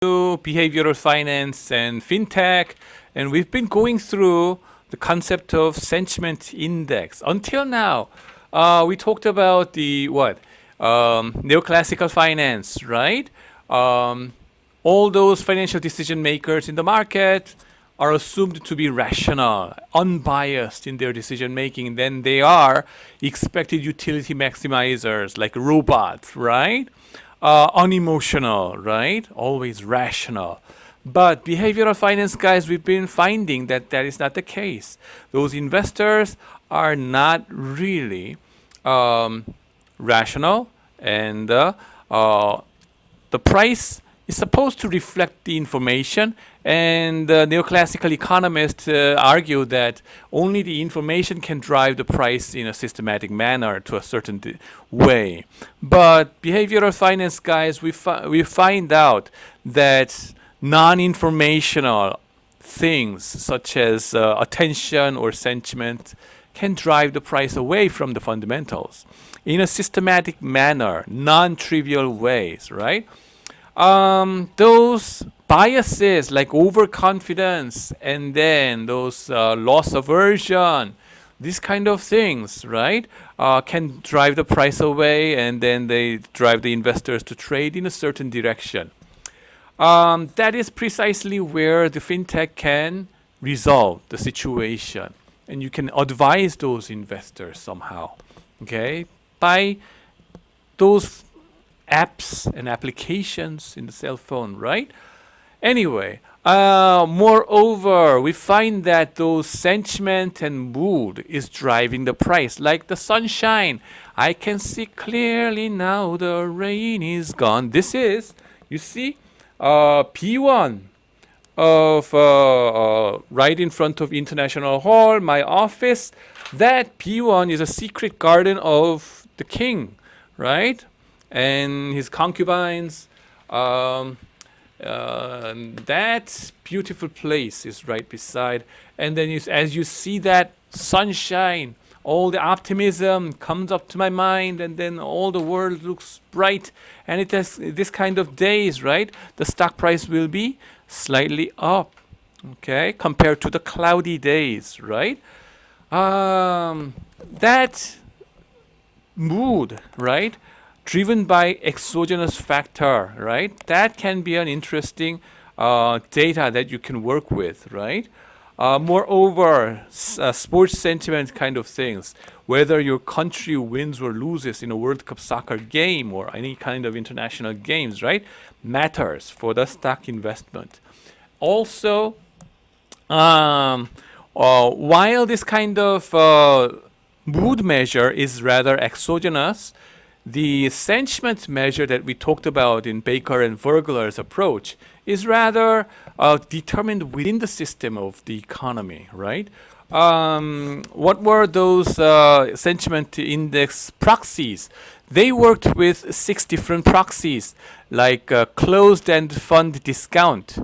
Behavioral Finance and FinTech, and we've been going through the concept of sentiment index. Until now, we talked about the neoclassical finance, right? All those financial decision makers in the market are assumed to be rational, unbiased in their decision making. Then they are expected utility maximizers like robots, right? Unemotional, right? Always rational. But behavioral finance guys, we've been finding that that is not the case. Those investors are not really rational, and the price is supposed to reflect the information. And neoclassical economists argue that only the information can drive the price in a systematic manner to a certain way. But behavioral finance guys, we find out that non-informational things such as attention or sentiment can drive the price away from the fundamentals in a systematic manner, non-trivial ways, right? Those biases like overconfidence and then those loss aversion, these kind of things, right, can drive the price away, and then they drive the investors to trade in a certain direction. That is precisely where the FinTech can resolve the situation, and you can advise those investors somehow, okay, by those apps and applications in the cell phone, right? Anyway, moreover, we find that those sentiment and mood is driving the price, like the sunshine. I can see clearly now the rain is gone. This is, you see, B1 of right in front of International Hall, my office. That B1 is a secret garden of the king, right? And his concubines. That beautiful place is right beside. And then as you see that sunshine, all the optimism comes up to my mind, and then all the world looks bright. And it has this kind of days, right? The stock price will be slightly up, okay, compared to the cloudy days, right? That mood, right, driven by exogenous factor, right? That can be an interesting data that you can work with, right? Moreover, sports sentiment kind of things, whether your country wins or loses in a World Cup soccer game or any kind of international games, right, matters for the stock investment. Also, while this kind of mood measure is rather exogenous, the sentiment measure that we talked about in Baker and Vergler's approach is rather determined within the system of the economy, right? What were those sentiment index proxies? They worked with 6 different proxies, like closed-end fund discount,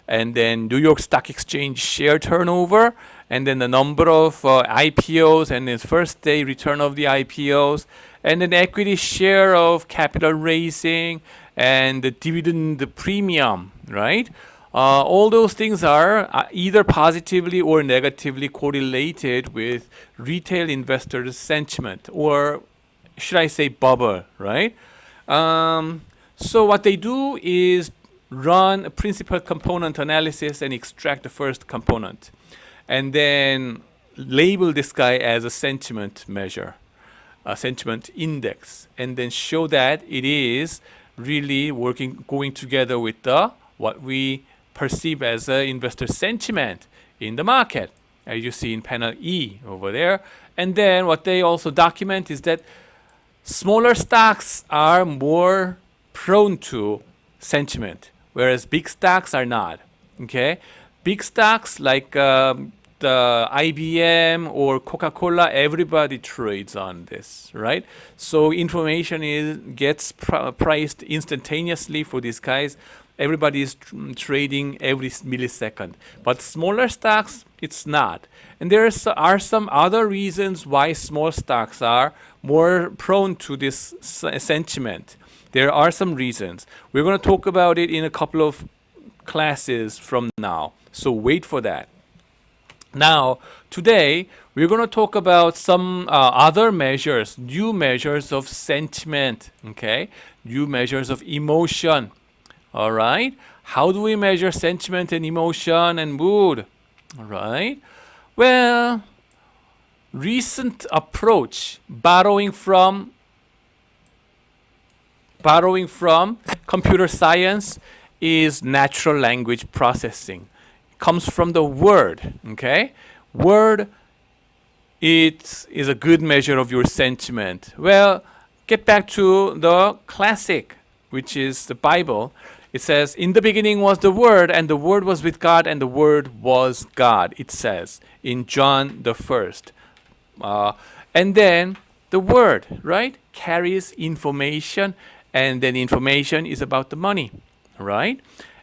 and then New York Stock Exchange share turnover, and then the number of IPOs and the first day return of the IPOs, and then equity share of capital raising and the dividend premium, right? All those things are either positively or negatively correlated with retail investors' sentiment, or should I say bubble, right? So what they do is run a principal component analysis and extract the first component, and then label this guy as a sentiment measure, a sentiment index, and then show that it is really going together with the what we perceive as investor sentiment in the market, as you see in panel E over there. And then what they also document is that smaller stocks are more prone to sentiment, whereas big stocks are not. Okay, big stocks like the IBM or Coca-Cola, everybody trades on this, right? So information gets priced instantaneously for these guys. Everybody is trading every millisecond. But smaller stocks, it's not. And there are some other reasons why small stocks are more prone to this sentiment. There are some reasons. We're going to talk about it in a couple of classes from now. So wait for that. Now, today we're going to talk about some other measures, new measures of sentiment, okay? New measures of emotion, all right? How do we measure sentiment and emotion and mood, all right? Well, recent approach, borrowing from computer science, is natural language processing. Comes from the word, okay? Word, it is a good measure of your sentiment. Well, get back to the classic, which is the Bible. It says, in the beginning was the Word, and the Word was with God, and the Word was God, it says in John the 1st. And then the Word, right, carries information, and then information is about the money, right?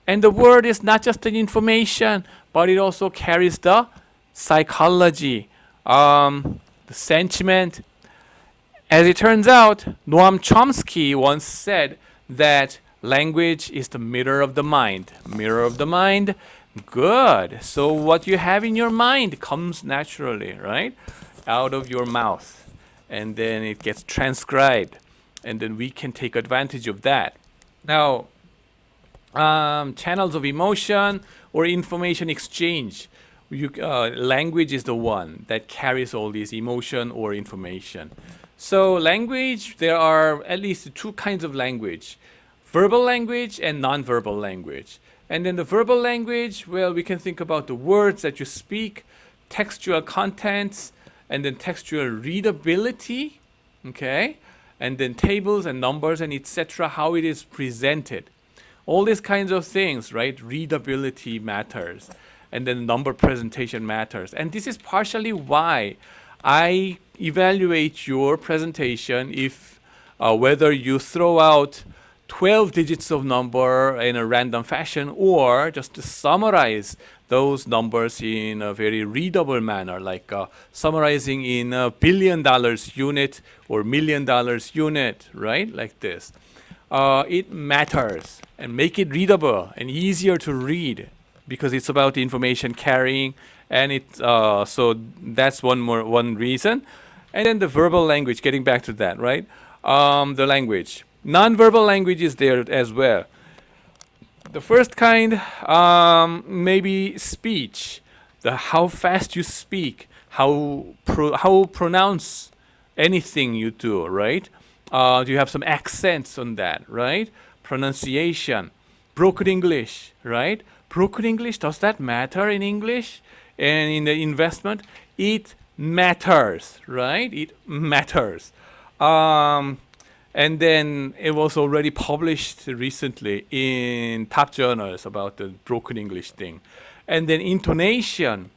And the word is not just an information, but it also carries the psychology, the sentiment. As it turns out, Noam Chomsky once said that language is the mirror of the mind. Mirror of the mind, good. So what you have in your mind comes naturally, right? Out of your mouth. And then it gets transcribed. And then we can take advantage of that. Now, channels of emotion or information exchange. Language is the one that carries all these emotion or information. So language, there are at least two kinds of language. Verbal language and non-verbal language. And then the verbal language, well, we can think about the words that you speak, textual contents, and then textual readability, okay? And then tables and numbers and etc., how it is presented. All these kinds of things, right? Readability matters. And then number presentation matters. And this is partially why I evaluate your presentation if whether you throw out 12 digits of number in a random fashion or just to summarize those numbers in a very readable manner, like summarizing in a $1 billion unit or $1 million unit, right? Like this. It matters, and make it readable and easier to read because it's about the information carrying, and so that's one reason. And then the verbal language, getting back to that, right? The language. Non-verbal language is there as well. The first kind, maybe speech, how fast you speak, how pronounce anything you do, right? Do you have some accents on that, right? Pronunciation, broken English, right? Broken English, does that matter in English and in the investment? It matters, right? It matters. And then it was already published recently in top journals about the broken English thing. And then intonation,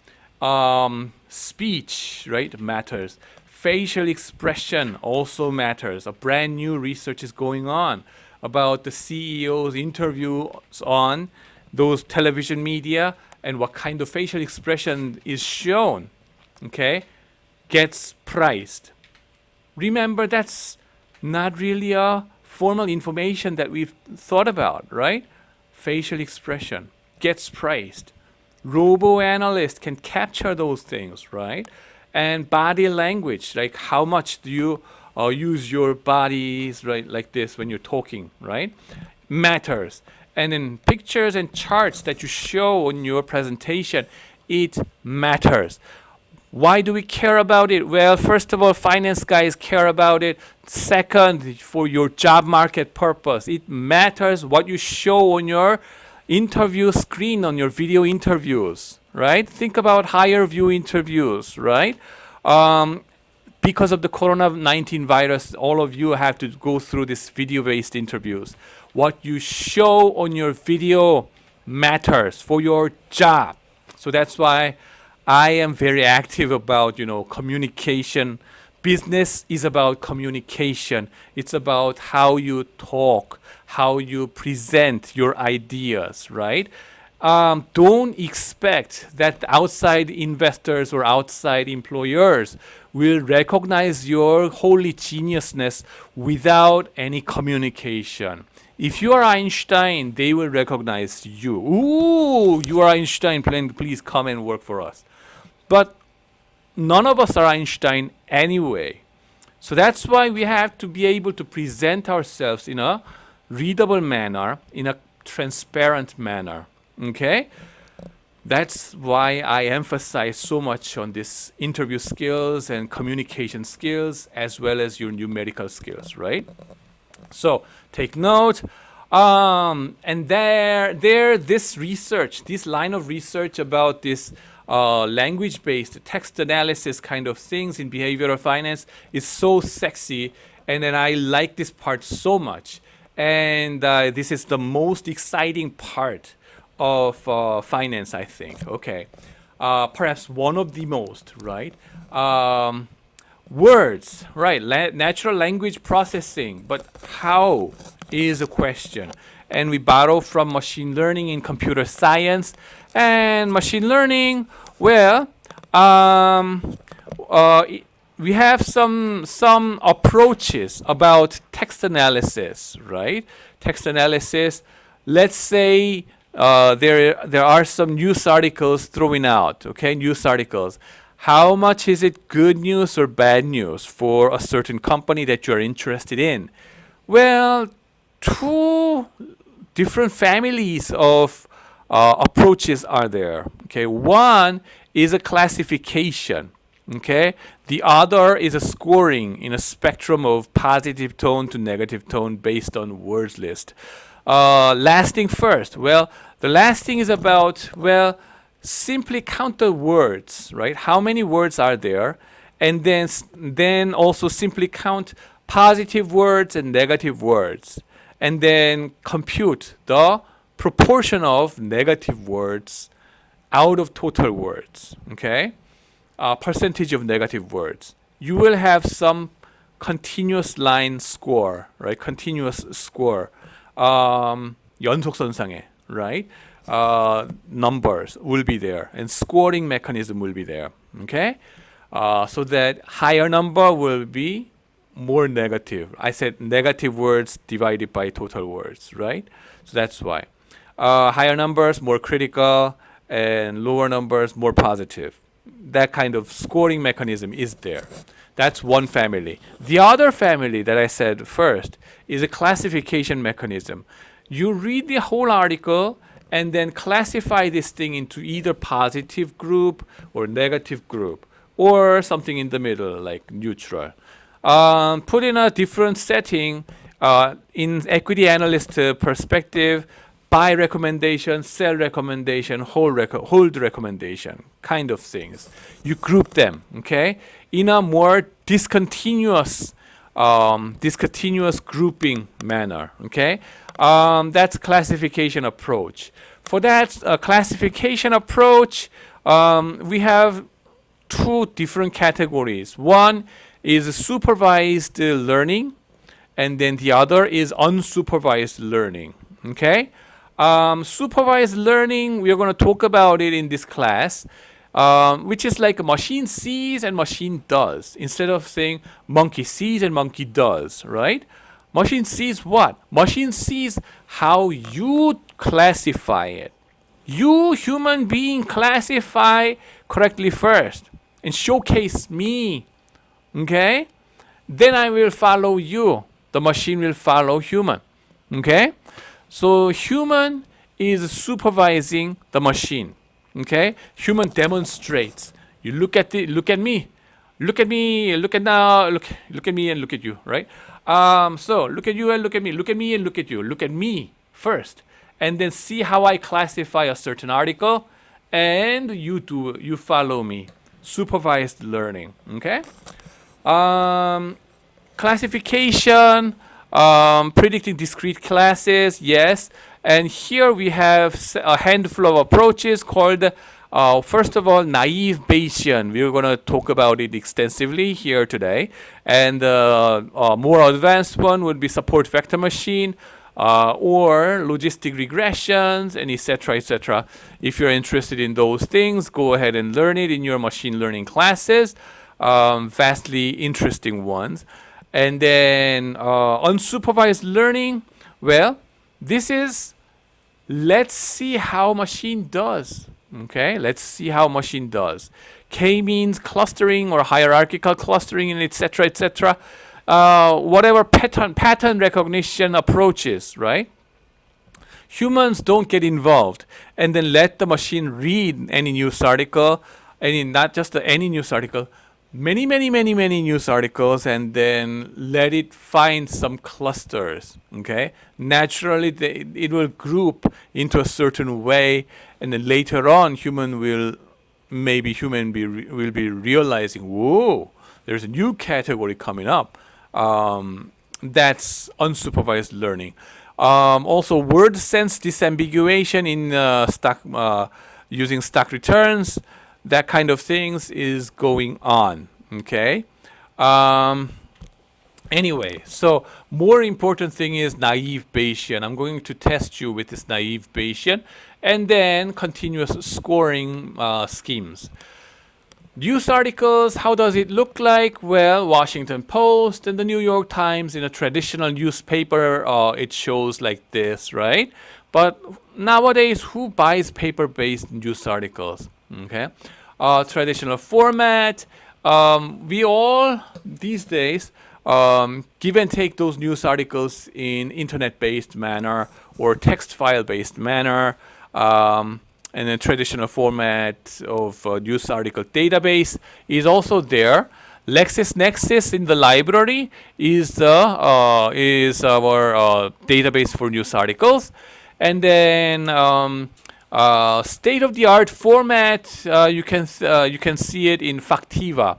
speech, right, matters. Facial expression also matters. A brand new research is going on about the CEO's interviews on those television media and what kind of facial expression is shown, okay, gets priced. Remember, that's not really a formal information that we've thought about, right? Facial expression gets priced. Robo-analyst can capture those things, right? And body language, like how much do you use your bodies, right, like this when you're talking, right? Matters. And then pictures and charts that you show in your presentation, it matters. Why do we care about it? Well, first of all, finance guys care about it. Second, for your job market purpose, it matters what you show on your interview screen, on your video interviews, right? Think about higher view interviews, right? Because of the COVID-19 virus, all of you have to go through this video-based interviews. What you show on your video matters for your job. So that's why I am very active about, communication. Business is about communication. It's about how you talk, how you present your ideas, right? Don't expect that outside investors or outside employers will recognize your holy geniusness without any communication. If you are Einstein, they will recognize you. Ooh, you are Einstein, please come and work for us. But none of us are Einstein anyway. So that's why we have to be able to present ourselves in a readable manner, in a transparent manner. Okay? That's why I emphasize so much on this interview skills and communication skills as well as your numerical skills, right? So take note. And this research, this line of research about this language-based text analysis kind of things in behavioral finance is so sexy, and then I like this part so much. And this is the most exciting part of finance, I think. Okay, perhaps one of the most, right? Words, right? Natural language processing, but how is a question. And we borrow from machine learning in computer science. And machine learning, well, we have some approaches about text analysis, right? Text analysis. Let's say there are some news articles thrown out. Okay, news articles. How much is it good news or bad news for a certain company that you are interested in? Well, two different families of approaches are there. Okay, one is a classification. Okay, the other is a scoring in a spectrum of positive tone to negative tone based on words list. Last thing first. Well, the last thing is about, well, simply count the words, right? How many words are there? And then also simply count positive words and negative words. And then compute the proportion of negative words out of total words, okay? Percentage of negative words. You will have some continuous line score, right? Continuous score. 연속선상에, right? Numbers will be there, and scoring mechanism will be there, okay? So that higher number will be more negative. I said negative words divided by total words, right? So that's why. Higher numbers, more critical, and lower numbers, more positive. That kind of scoring mechanism is there. That's one family. The other family that I said first is a classification mechanism. You read the whole article and then classify this thing into either positive group or negative group, or something in the middle like neutral. Put in a different setting in equity analyst perspective, buy recommendation, sell recommendation, hold recommendation, kind of things. You group them, okay, in a more discontinuous grouping manner, okay. That's classification approach. For that classification approach, we have two different categories. One is supervised learning, and then the other is unsupervised learning. Okay, supervised learning, we are going to talk about it in this class, which is like a machine sees and machine does. Instead of saying monkey sees and monkey does, right? Machine sees what? Machine sees how you classify it. You, human being, classify correctly first and showcase me. Okay? Then I will follow you. The machine will follow human. Okay? So human is supervising the machine. Okay? Human demonstrates. You look at me. Look at me, look at me and look at you, right? So look at you and look at me and look at you. Look at me first, and then see how I classify a certain article, and you follow me. Supervised learning, okay? Classification, predicting discrete classes, yes. And here we have a handful of approaches called, first of all, Naïve Bayesian. We're going to talk about it extensively here today. And a more advanced one would be support vector machine, or logistic regressions, and etc., etc. If you're interested in those things, go ahead and learn it in your machine learning classes. Vastly interesting ones. And then unsupervised learning, well, This is, let's see how machine does. Okay, let's see how machine does. K means clustering or hierarchical clustering, and etc. etc. Whatever pattern recognition approaches, right? Humans don't get involved and then let the machine read any news article, not just any news article, many news articles, and then let it find some clusters. Okay, naturally it will group into a certain way, and then later on human will be realizing, whoa, there's a new category coming up. That's unsupervised learning. Also, word sense disambiguation in using stock returns, that kind of things is going on. Okay. Anyway, so more important thing is Naïve Bayesian. I'm going to test you with this Naïve Bayesian, and then continuous scoring schemes. News articles, how does it look like? Well, Washington Post and the New York Times, in a traditional newspaper, it shows like this, right? But nowadays, who buys paper-based news articles? Okay, traditional format. We all these days give and take those news articles in internet-based manner or text file-based manner. And the traditional format of news article database is also there. LexisNexis in the library is our database for news articles, and then state-of-the-art format you can see it in Factiva,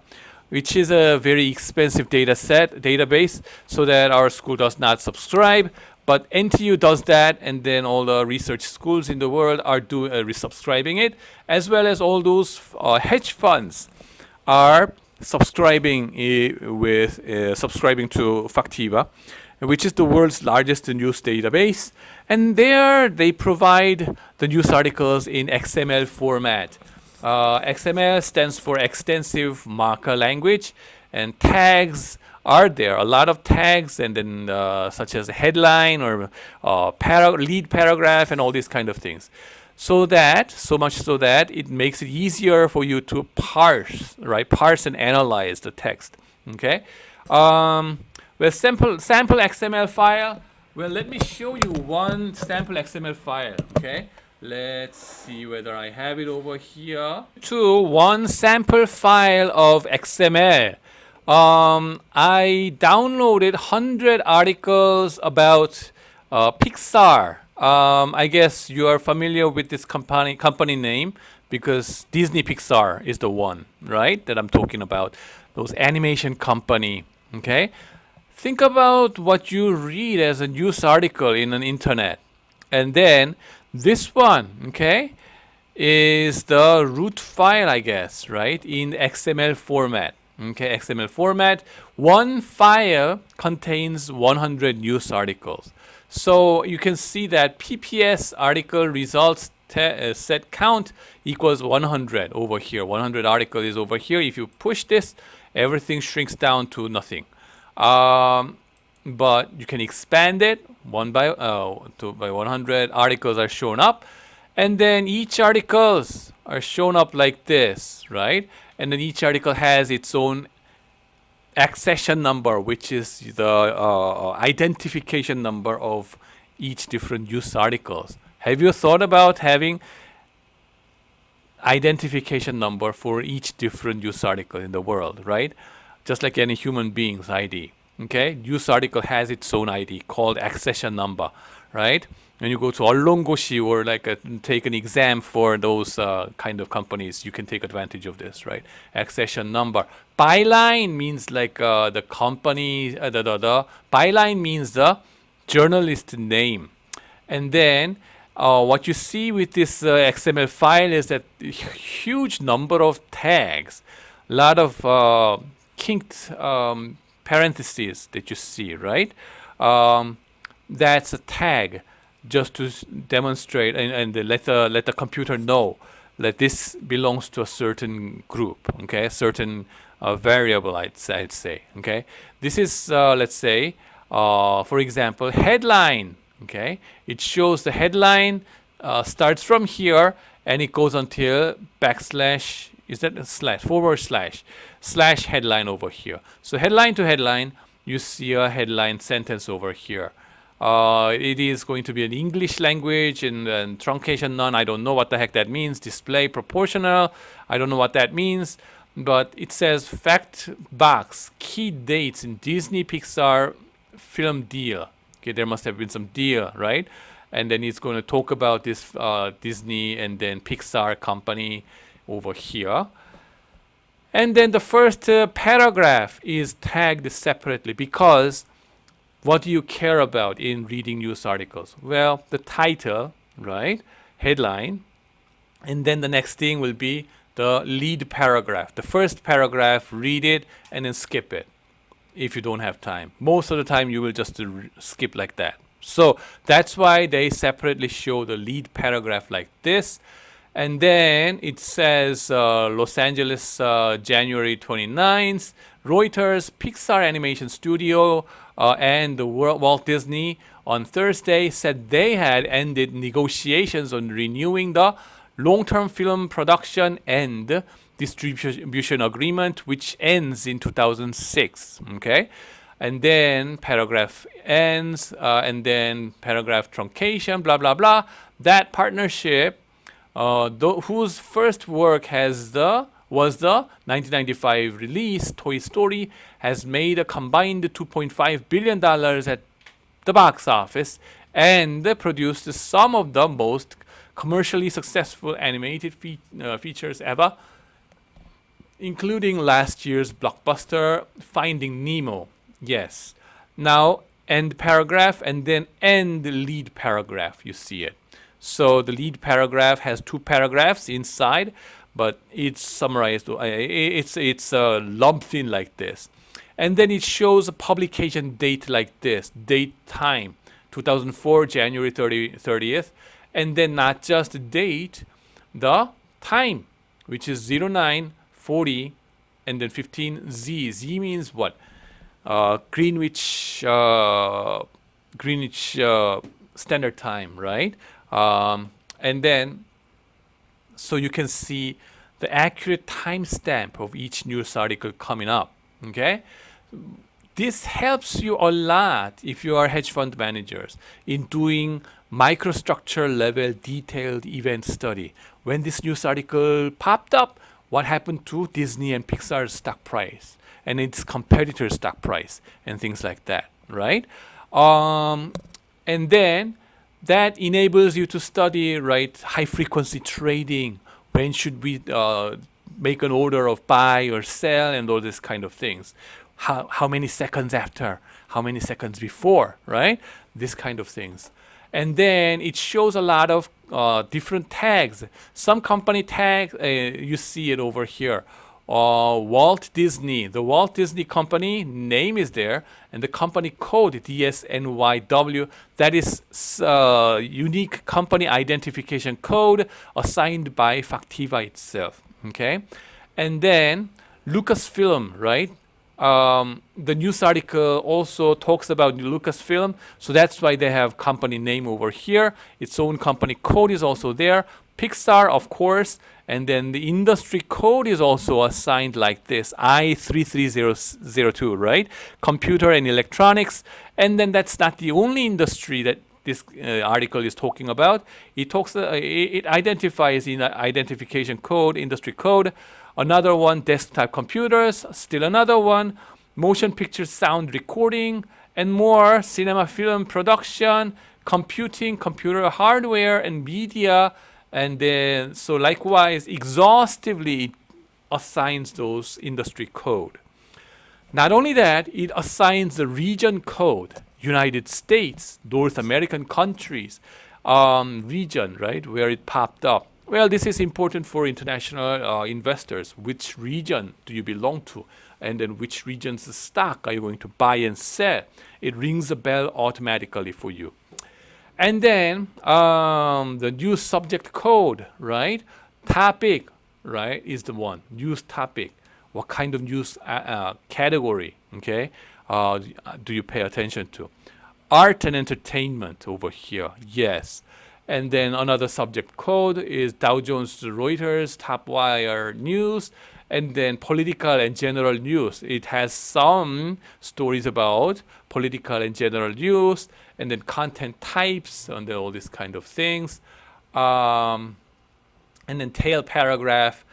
which is a very expensive database, so that our school does not subscribe. But NTU does that, and then all the research schools in the world are resubscribing it, as well as all those hedge funds are subscribing subscribing to Factiva, which is the world's largest news database. And there they provide the news articles in XML format. XML stands for extensive marker language, and tags are there, a lot of tags, and then such as a headline or lead paragraph and all these kind of things. So much so that it makes it easier for you to parse and analyze the text. Okay, well, sample XML file. Well, let me show you one sample XML file. Okay, let's see whether I have it over here. One sample file of XML. I downloaded 100 articles about Pixar. I guess you are familiar with this company name, because Disney Pixar is the one, right, that I'm talking about. Those animation company. Okay, think about what you read as a news article in an internet, and then this one, okay, is the root file, I guess, right, in XML format. Okay, XML format. One file contains 100 news articles. So you can see that PPS article results set count equals 100 over here. 100 article is over here. If you push this, everything shrinks down to nothing. But you can expand it by 100 articles are shown up, and then each articles are shown up like this, right? And then each article has its own accession number, which is the identification number of each different news articles. Have you thought about having identification number for each different news article in the world, right? Just like any human being's ID. Okay, news article has its own ID called accession number, right? When you go to 언론고시 or take an exam for those kind of companies, you can take advantage of this, right? Accession number. Byline means the company. The byline means the journalist name, and then what you see with this XML file is that huge number of tags, a lot of kinked parentheses that you see, right? That's a tag, just to demonstrate and let the computer know that this belongs to a certain group, okay, a certain variable, I'd say, okay. This is let's say, for example, headline, Okay, it shows the headline starts from here and it goes until backslash, is that a slash, forward slash headline over here. So headline to headline, you see a headline sentence over here. It is going to be an English language and truncation none. I don't know what the heck that means. Display proportional. I don't know what that means. But it says fact box, key dates in Disney Pixar film deal. Okay, there must have been some deal, right? And then it's going to talk about this Disney and then Pixar company over here. And then the first paragraph is tagged separately because what do you care about in reading news articles? Well, the title, right? Headline. And then the next thing will be the lead paragraph. The first paragraph, read it and then skip it if you don't have time. Most of the time you will just skip like that. So that's why they separately show the lead paragraph like this. And then it says Los Angeles, January 29th, Reuters, Pixar Animation Studio, and the Walt Disney on Thursday said they had ended negotiations on renewing the long-term film production and distribution agreement, which ends in 2006. Okay, and then paragraph ends, and then paragraph truncation, blah blah blah. That partnership, whose first work was the 1995 release Toy Story, has made a combined $2.5 billion at the box office and produced some of the most commercially successful animated features ever, including last year's blockbuster Finding Nemo. Yes. Now, end paragraph and then end lead paragraph. You see it. So the lead paragraph has two paragraphs inside, but it's summarized. It's lumped in like this, and then it shows a publication date like this. Date time, 2004 January 30th, and then not just the date, the time, which is 0940, and then 15 Z. Z means what? Greenwich Standard Time, right? And then, so you can see the accurate timestamp of each news article coming up. Okay, this helps you a lot if you are hedge fund managers in doing microstructure level detailed event study. When this news article popped up, what happened to Disney and Pixar's stock price and its competitor stock price and things like that, right? And then that enables you to study, right, high frequency trading. When should we make an order of buy or sell and all this kind of things? How many seconds after? How many seconds before, right? This kind of things. And then it shows a lot of different tags. Some company tags, you see it over here. Walt Disney, the Walt Disney company name is there, and the company code DSNYW, that is unique company identification code assigned by Factiva itself. Okay, and then Lucasfilm, right? The news article also talks about Lucasfilm, so that's why they have company name over here. Its own company code is also there. Pixar, of course, and then the industry code is also assigned like this, I33002, right? Computer and electronics. And then that's not the only industry that this article is talking about. It identifies in identification code, industry code. Another one, desktop computers. Still another one, motion picture sound recording, and more, cinema film production, computing, computer hardware, and media. And then, so likewise, exhaustively it assigns those industry code. Not only that, it assigns the region code, United States, North American countries, region, right, where it popped up. Well, this is important for international investors. Which region do you belong to? And then which region's stock are you going to buy and sell? It rings a bell automatically for you. And then the news subject code, right? Topic, right, is the one. News topic. What kind of news category, okay, do you pay attention to? art and entertainment over here. Yes. And then another subject code is Dow Jones Reuters top wire news, and then political and general news. It has some stories about political and general news, and then content types, and then all these kind of things. And then tail paragraph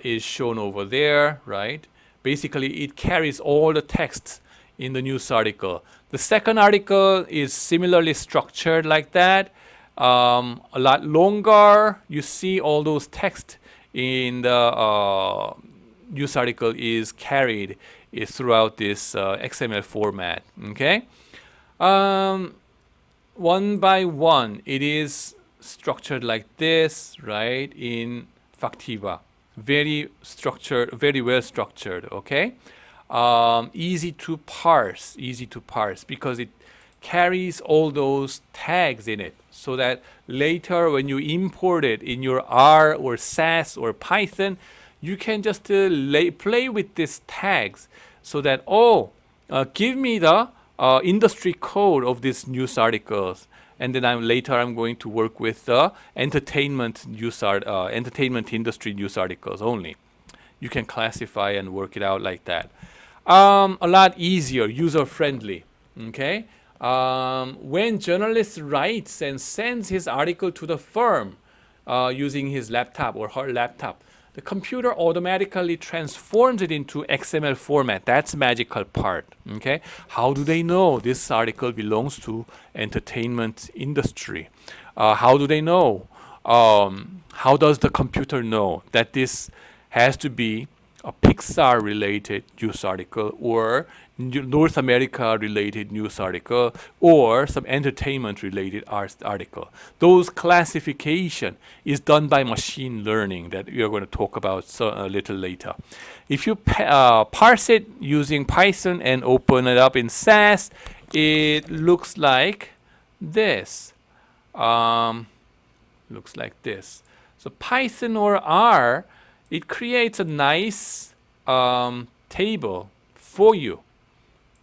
is shown over there, right? Basically, it carries all the text in the news article. The second article is similarly structured like that. A lot longer. You see all those text in the news article is carried throughout this XML format. Okay, one by one, it is structured like this, right? In Factiva, very structured, very well structured. Okay, easy to parse because it carries all those tags in it, so that later when you import it in your R or SAS or Python, you can just play with these tags, so that give me the industry code of these news articles, and then I'm going to work with the entertainment industry news articles only. You can classify and work it out like that. A lot easier, user friendly. Okay. When journalist writes and sends his article to the firm using his laptop or her laptop, the computer automatically transforms it into XML format. That's the magical part. Okay, how do they know this article belongs to entertainment industry? How do they know? How does the computer know that this has to be a Pixar related news article, or North America related news article, or some entertainment related article? Those classification is done by machine learning that we are going to talk about a little later. If you parse it using Python and open it up in SAS, it looks like this. Looks like this. So Python or R, it creates a nice table for you,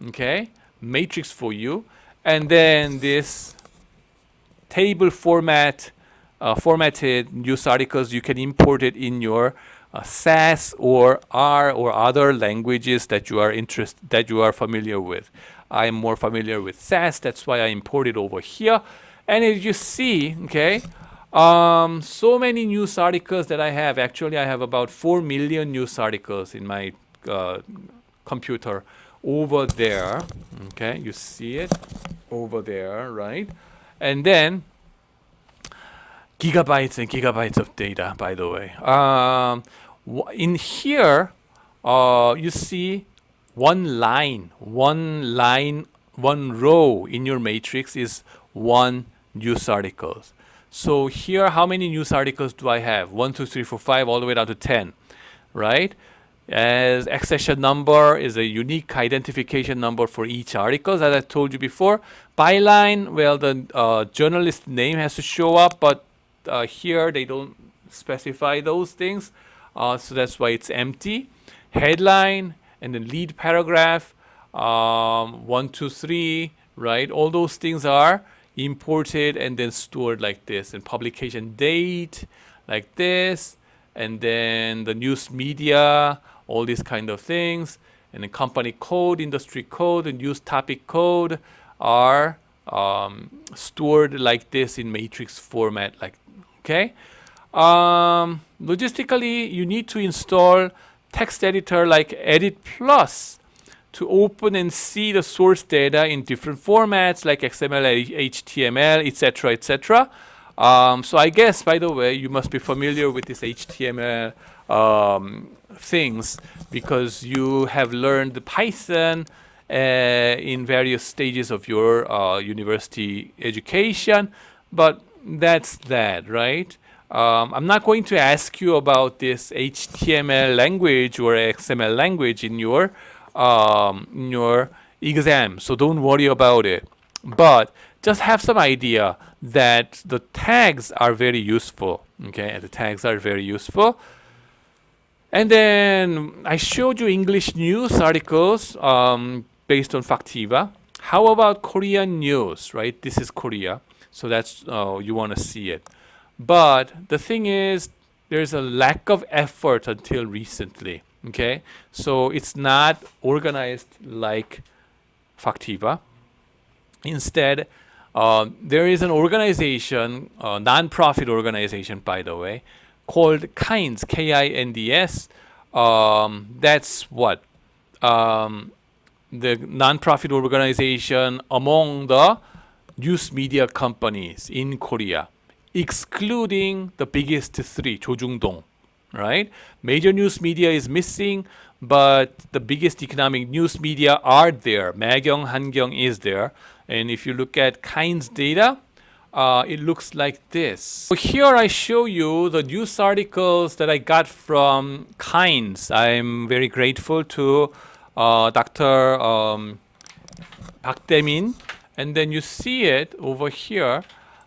okay, matrix for you, and then this table formatted news articles, you can import it in your SAS or R or other languages that you are familiar with. I am more familiar with SAS, that's why I imported over here. And as you see, okay, so many news articles that I have. Actually, I have about 4 million news articles in my computer over there. Okay, you see it over there, right? And then gigabytes and gigabytes of data, by the way. In here, you see one row in your matrix is one news articles. So here, how many news articles do I have? 1, 2, 3, 4, 5, all the way down to 10, right? As accession number is a unique identification number for each article, as I told you before. Byline, well, the journalist name has to show up, but here they don't specify those things, so that's why it's empty. Headline and then lead paragraph, 1, 2, 3, right? All those things are imported and then stored like this, and publication date like this, and then the news media, all these kind of things, and then company code, industry code, and news topic code are stored like this in matrix format. Like, okay, logistically, you need to install text editor like Edit Plus to open and see the source data in different formats like XML, HTML, etc., etc. So I guess, by the way, you must be familiar with this HTML things, because you have learned the Python in various stages of your university education. But that's that, right? I'm not going to ask you about this HTML language or XML language in your exam, so don't worry about it. But just have some idea that the tags are very useful. Okay, the tags are very useful. And then I showed you English news articles based on Factiva. How about Korean news, right? This is Korea, so that's you want to see it. But the thing is, there's a lack of effort until recently. Okay, so it's not organized like Factiva. Instead, there is an organization, non-profit organization, by the way, called KINDS, KINDS. That's what the non-profit organization among the news media companies in Korea, excluding the biggest three, 조중동, right? Major news media is missing, but the biggest economic news media are there. Maegyong, Hangyong is there. And if you look at KINDS data, it looks like this. So here I show you the news articles that I got from KINDS. I'm very grateful to Dr. Park Dae-min. And then you see it over here.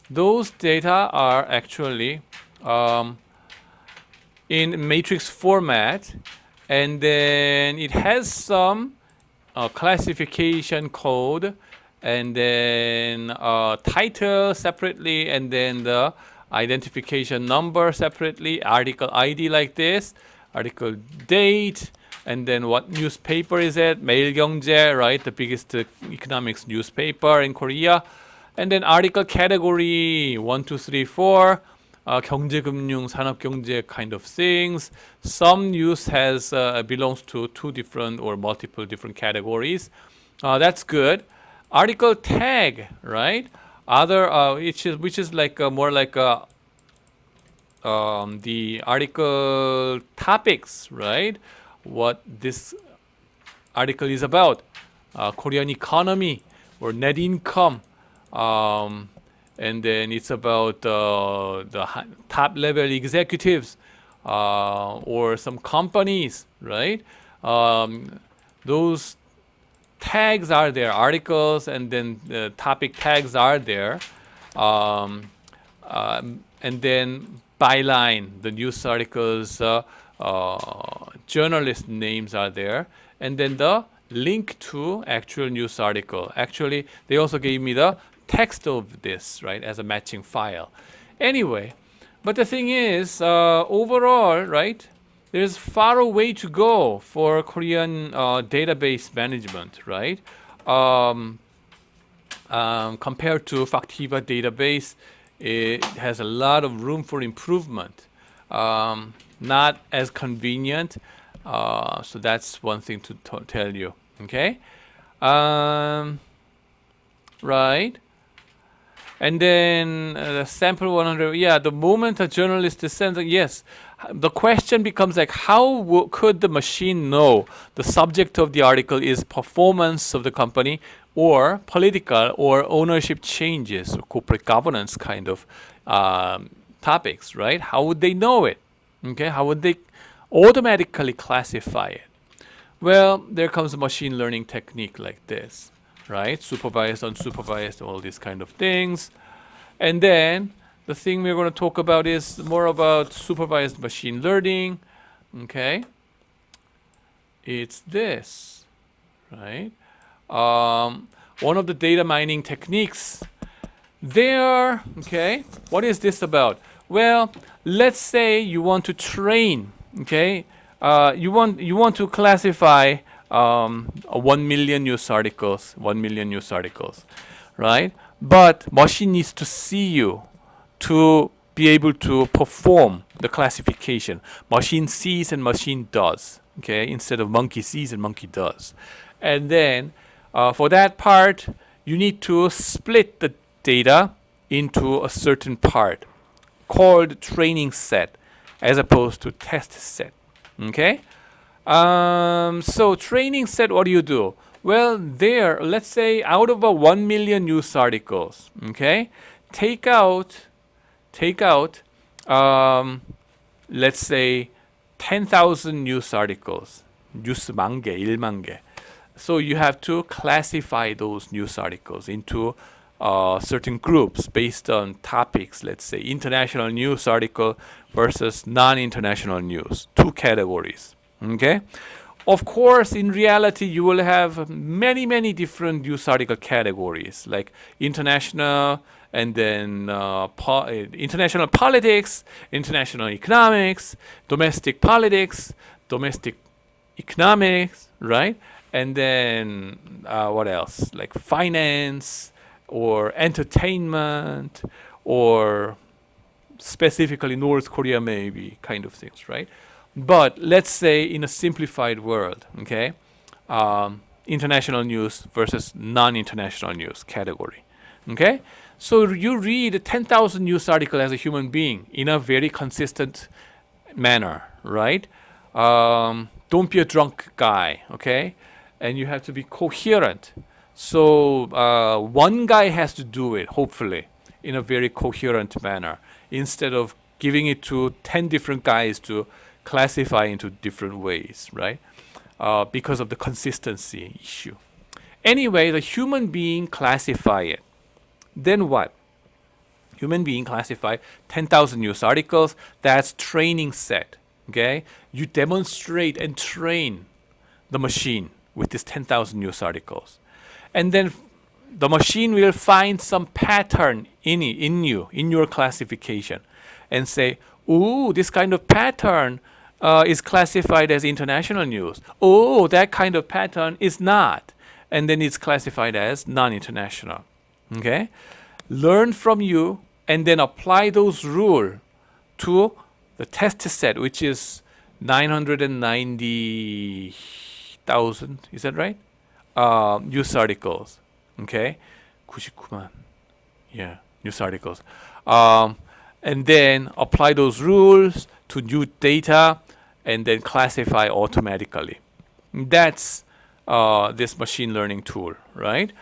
Those data are actually in matrix format, and then it has some classification code, and then title separately, and then the identification number separately, article ID like this, article date, and then what newspaper is it? 매일경제, right? The biggest economics newspaper in Korea. And then article category 1, 2, 3, 4. 경제금융, 산업경제 kind of things. Some news has belongs to two different or multiple different categories. That's good. Article tag, right? Other which is like more like the article topics, right? What this article is about, Korean economy or net income, and then it's about the top level executives or some companies, right? Those tags are there, articles, and then the topic tags are there, and then byline, the news articles, journalist names are there, and then the link to actual news article. Actually, they also gave me the text of this, right, as a matching file. Anyway, but the thing is, overall, right, there's far a way to go for Korean database management, right? Compared to Factiva database, it has a lot of room for improvement. Not as convenient, so that's one thing to tell you. Okay, right. And then the sample 100. Yeah, the moment a journalist is sent, yes, the question becomes like, how could the machine know the subject of the article is performance of the company or political or ownership changes or corporate governance kind of topics, right? How would they know it? Okay, how would they automatically classify it? Well, there comes a machine learning technique like this, right? Supervised, unsupervised, all these kind of things. And then the thing we're going to talk about is more about supervised machine learning. Okay, it's this, right? One of the data mining techniques there. Okay, what is this about? Well, let's say you want to train. Okay, you want to classify 1 million news articles, 1 million news articles, right? But machine needs to see you to be able to perform the classification. Machine sees and machine does. Okay, instead of monkey sees and monkey does. And then for that part, you need to split the data into a certain part called training set as opposed to test set. Okay, so training set, what do you do? Well, there, let's say out of a 1 million news articles, okay, take out let's say 10,000 news articles, 뉴스 10,000개, 10,000개. So you have to classify those news articles into certain groups based on topics. Let's say international news article versus non-international news, two categories. Okay, Of course, in reality, you will have many, many different news article categories, like international, and then international politics, international economics, domestic politics, domestic economics, right? And then what else? Like finance or entertainment or specifically North Korea, maybe kind of things, right? But let's say in a simplified world, okay, international news versus non-international news category, okay. So you read 10,000 news article as a human being in a very consistent manner, right? Don't be a drunk guy, okay? And you have to be coherent. So one guy has to do it, hopefully, in a very coherent manner, instead of giving it to 10 different guys to classify into different ways, right? Because of the consistency issue. Anyway, the human being classify it. Then what? Human being classify 10,000 news articles. That's training set. Okay, you demonstrate and train the machine with these 10,000 news articles, and then the machine will find some pattern in you, in your classification, and say, "Ooh, this kind of pattern is classified as international news. Oh, that kind of pattern is not," and then it's classified as non-international. Okay, learn from you and then apply those rules to the test set, which is 990,000. Is that right? News articles. Okay, 99만. Yeah, news articles. And then apply those rules to new data, and then classify automatically. That's this machine learning tool, right?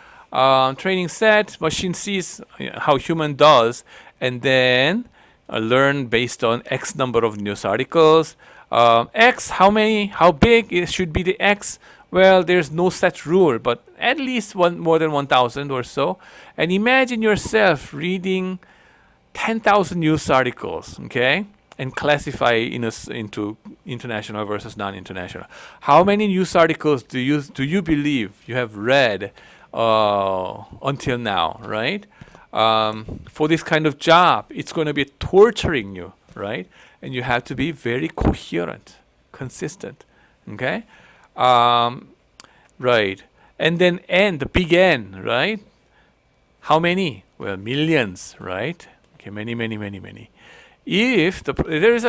Training set, machine sees how human does, and then learn based on X number of news articles. X, how many, how big it should be the X? Well, there's no such rule, but at least more than 1,000 or so. And imagine yourself reading 10,000 news articles, okay, and classify into international versus non-international. How many news articles do you believe you have read until now, right? For this kind of job, it's going to be torturing you, right? And you have to be very coherent, consistent, okay? Right. And then N, the big N, right? How many? Well, millions, right? Okay, many, many, many, many. If there's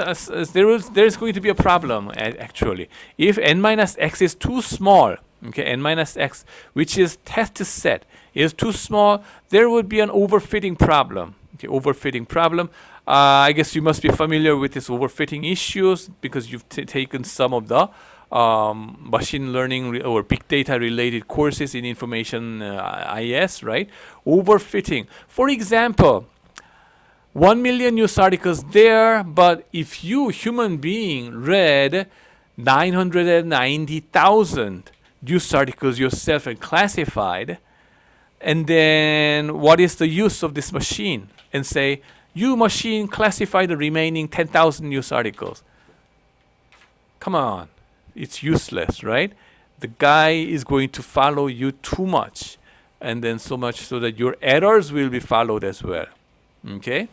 going to be a problem actually. If n minus x is too small, okay, n minus x, which is test set, is too small, there would be an overfitting problem. Okay, overfitting problem. I guess you must be familiar with this overfitting issues because you've taken some of the machine learning or big data related courses in information IS, right? Overfitting. For example, 1 million news articles there, but if you, human being, read 990,000 news articles yourself and classified, and then what is the use of this machine? And say, you machine classify the remaining 10,000 news articles. Come on, it's useless, right? The guy is going to follow you too much, and then so much so that your errors will be followed as well. Okay?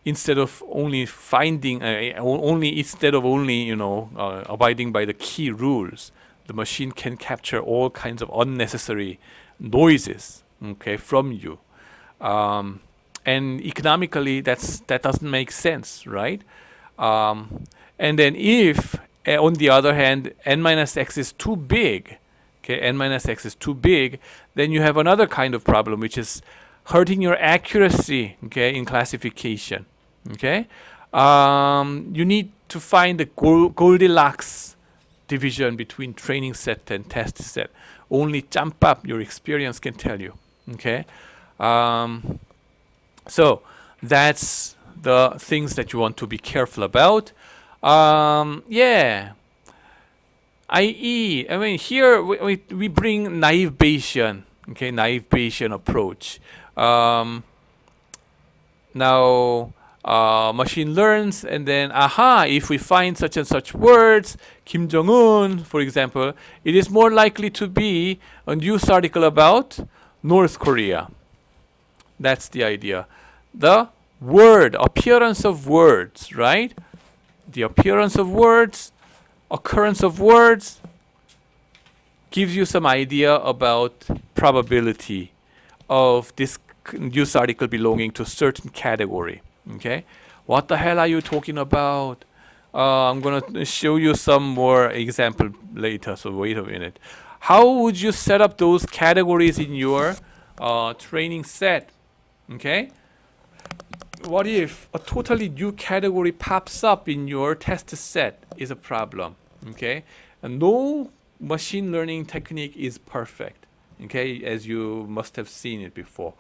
Instead of only finding, abiding by the key rules, the machine can capture all kinds of unnecessary noises, okay, from you. And economically, that doesn't make sense, right? And then if, on the other hand, n minus x is too big, okay, n minus x is too big, then you have another kind of problem, which is hurting your accuracy, okay, in classification, okay? You need to find the Goldilocks division between training set and test set. Only jump up your experience can tell you, okay? So that's the things that you want to be careful about. Yeah. I mean, here we bring Naïve Bayesian, okay, Naïve Bayesian approach. Now, machine learns, and then, aha, if we find such and such words, Kim Jong-un, for example, it is more likely to be a news article about North Korea. That's the idea. The word, appearance of words, right? The appearance of words, occurrence of words, gives you some idea about probability of this news article belonging to a certain category. Okay, what the hell are you talking about? I'm gonna show you some more example later, so wait a minute. How would you set up those categories in your training set? Okay, what if a totally new category pops up in your test set is a problem? Okay, and no machine learning technique is perfect. Okay, as you must have seen it before.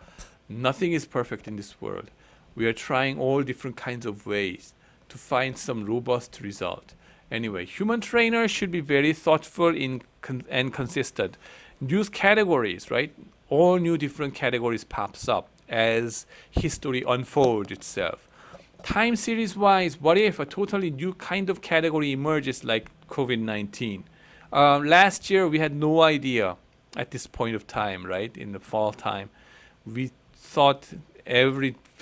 Nothing is perfect in this world. We are trying all different kinds of ways to find some robust result. Anyway, human trainers should be very thoughtful and consistent. Use categories, right? All new different categories pops up as history unfolds itself. Time series wise, what if a totally new kind of category emerges like COVID-19? Last year we had no idea at this point of time, right? In the fall time, we thought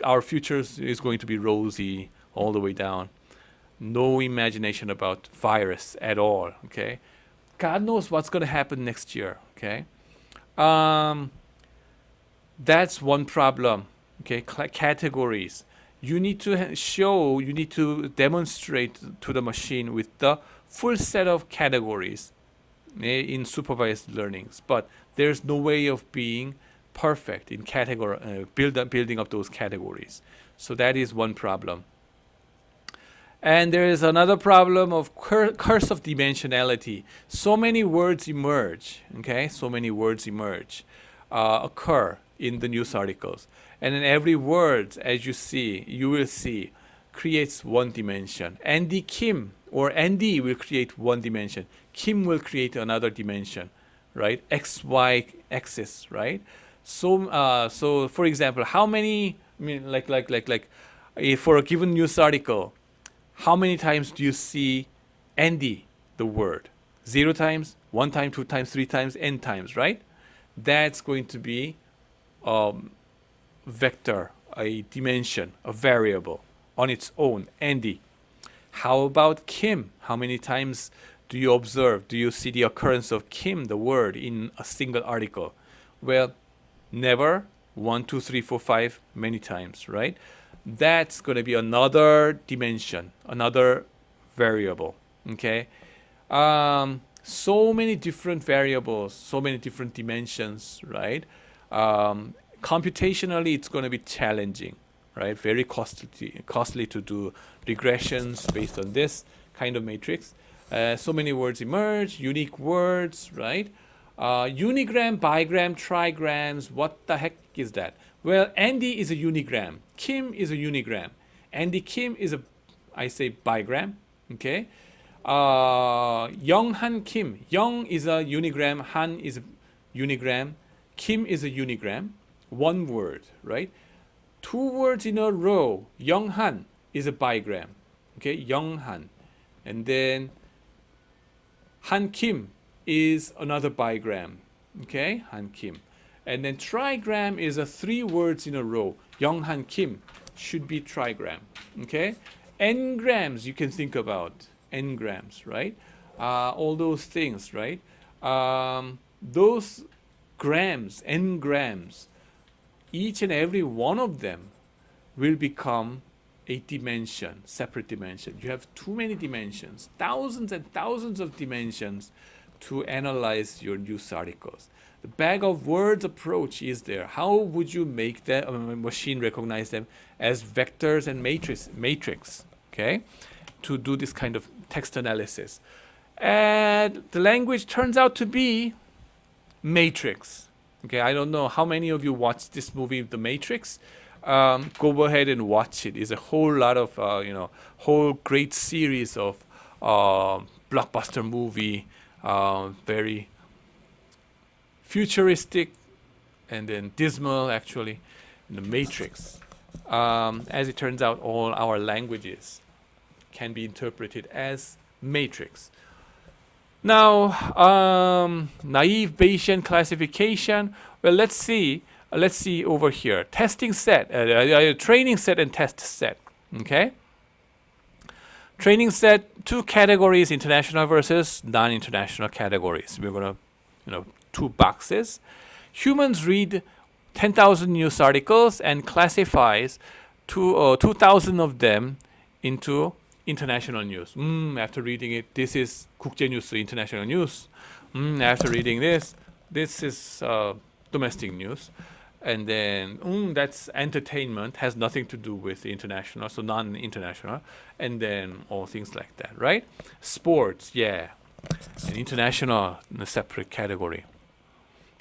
our future is going to be rosy all the way down. No imagination about virus at all. Okay, God knows what's going to happen next year. Okay, that's one problem. Okay, categories. You need to show, you need to demonstrate to the machine with the full set of categories in supervised learnings, but there's no way of being perfect in building up those categories. So that is one problem. And there is another problem of curse of dimensionality. So many words emerge, okay? So many words occur in the news articles. And then every word, as you will see, creates one dimension. Andy Kim or Andy will create one dimension. Kim will create another dimension, right? X, Y axis, right? So for example, how many, for a given news article, how many times do you see Andy, the word? 0 times, 1 time, 2 times, 3 times, n times, right? That's going to be vector, a dimension, a variable on its own, Andy. How about Kim? How many times do you observe, do you see the occurrence of Kim, the word, in a single article? Well, never. 1, 2, 3, 4, 5, many times, right? That's going to be another dimension, another variable, okay? So many different variables, so many different dimensions, right? Computationally, it's going to be challenging, right? Very costly to do regressions based on this kind of matrix. So many words emerge, unique words, right? Unigram, bigram, trigrams, what the heck is that? Well, Andy is a unigram. Kim is a unigram. Andy Kim is I say bigram, okay? Young Han Kim. Young is a unigram, Han is a unigram, Kim is a unigram. One word, right? 2 words in a row. Young Han is a bigram, okay? Young Han. And then Han Kim is another bigram, okay? Han Kim. And then trigram is a 3 words in a row. Young Han Kim should be trigram, okay? N-grams you can think about. N-grams, right? All those things, right? Those grams, N-grams, each and every one of them will become a dimension, separate dimension. You have too many dimensions, thousands and thousands of dimensions to analyze your news articles. The bag of words approach is there. How would you make the machine recognize them as vectors and matrix, okay, to do this kind of text analysis? And the language turns out to be matrix. Okay, I don't know how many of you watched this movie, The Matrix. Go ahead and watch it. It's a whole lot of, whole great series of blockbuster movie, very futuristic and then dismal, actually. The Matrix. as it turns out, all our languages can be interpreted as matrix. Now, naive Bayesian classification. Well, let's see. Let's see over here. Testing set, training set, and test set. Okay. Training set, two categories: international versus non-international categories. We're gonna, two boxes. Humans read 10,000 news articles and classifies 2,000 of them into international news. After reading it, this is 국제 뉴스, international news. After reading this is domestic news. And then that's entertainment, has nothing to do with international, so non-international. And then all things like that, right? Sports, yeah. And international in a separate category.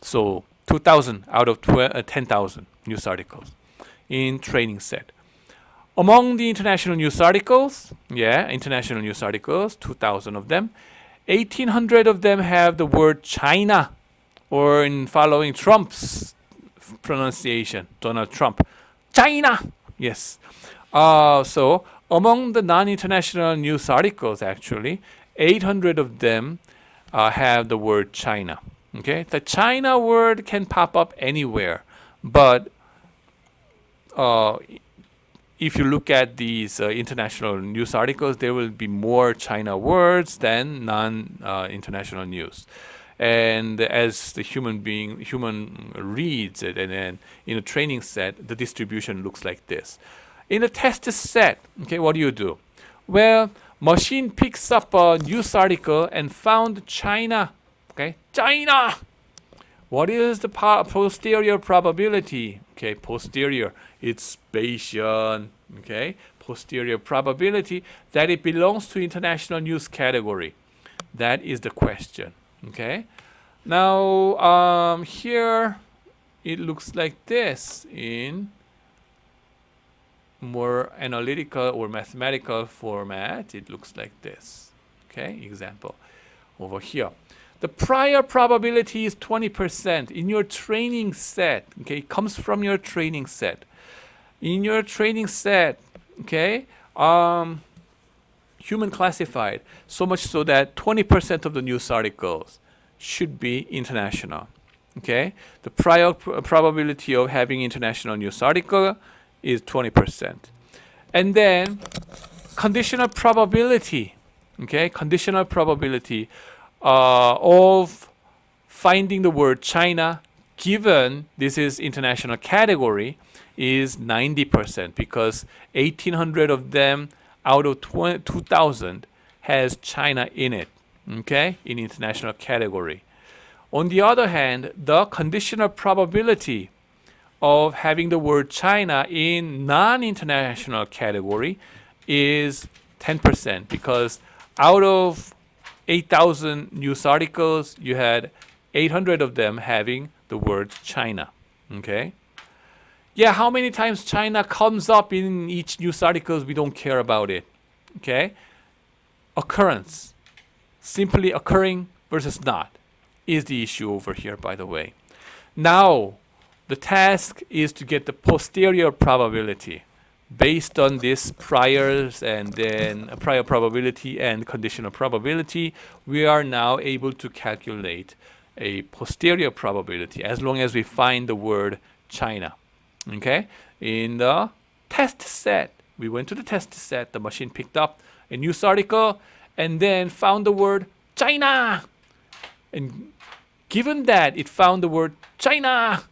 So 2,000 out of 10,000 news articles in training set. Among the international news articles, 2,000 of them, 1,800 of them have the word China, or in following Trump's pronunciation, Donald Trump, China. Yes. So among the non-international news articles, actually, 800 of them have the word China. Okay, the China word can pop up anywhere, but if you look at these international news articles, there will be more China words than non-international news. And as the human reads it, and then in a training set, the distribution looks like this. In a test set, okay, what do? Well, machine picks up a news article and found China. Okay, China. What is the posterior probability? Okay, posterior, it's Bayesian. Okay, posterior probability that it belongs to international news category. That is the question. Okay, now here it looks like this in more analytical or mathematical format. It looks like this. Okay, example over here. The prior probability is 20% in your training set. Okay, it comes from your training set. In your training set, okay, human classified, so much so that 20% of the news articles should be international. Okay, the prior probability of having international news article is 20%. And then conditional probability. Okay, conditional probability of finding the word China, given this is international category, is 90%, because 1,800 of them out of 2,000 has China in it, okay, in international category. On the other hand, the conditional probability of having the word China in non-international category is 10%, because out of 8,000 news articles, you had 800 of them having the word China. Okay? Yeah, how many times China comes up in each news articles, we don't care about it. Okay? Occurrence. Simply occurring versus not is the issue over here, by the way. Now, the task is to get the posterior probability. Based on this priors and then prior probability and conditional probability, we are now able to calculate a posterior probability as long as we find the word China. Okay? In the test set, we went to the test set, the machine picked up a news article and then found the word China. And given that it found the word China,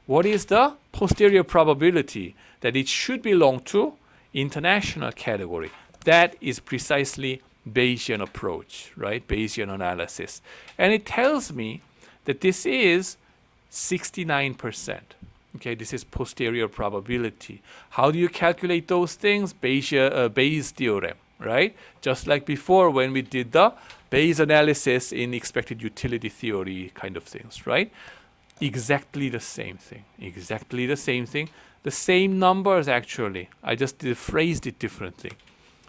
what is the posterior probability that it should belong to international category? That is precisely Bayesian approach, right? Bayesian analysis. And it tells me that this is 69%. Okay, this is posterior probability. How do you calculate those things? Bayes theorem, right? Just like before when we did the Bayes analysis in expected utility theory kind of things, right? Exactly the same thing. Exactly the same thing. The same numbers actually. I just phrased it differently.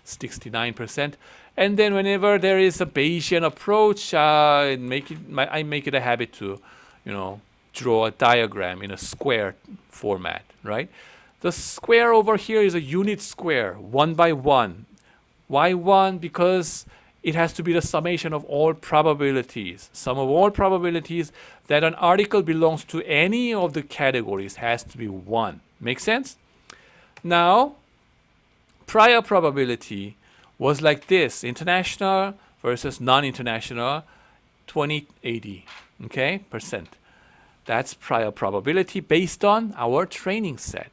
69%. And then whenever there is a Bayesian approach, I make it a habit to, draw a diagram in a square format, right? The square over here is a unit square, 1 by 1. Why 1? Because it has to be the summation of all probabilities. Sum of all probabilities that an article belongs to any of the categories has to be 1. Make sense? Now, prior probability was like this: international versus non-international, 20-80, okay, percent. That's prior probability based on our training set.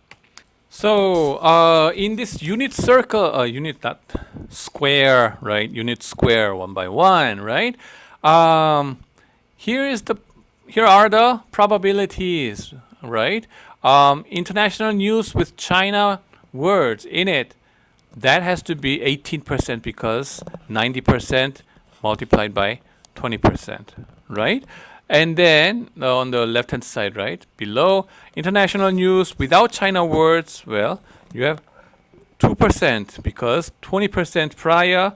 So in this unit circle, unit not square, right? Unit square 1 by 1, right? Here are the probabilities, right? International news with China words in it, that has to be 18% because 90% multiplied by 20%, right? And then on the left hand side, right below, international news without China words, well, you have 2% because 20% prior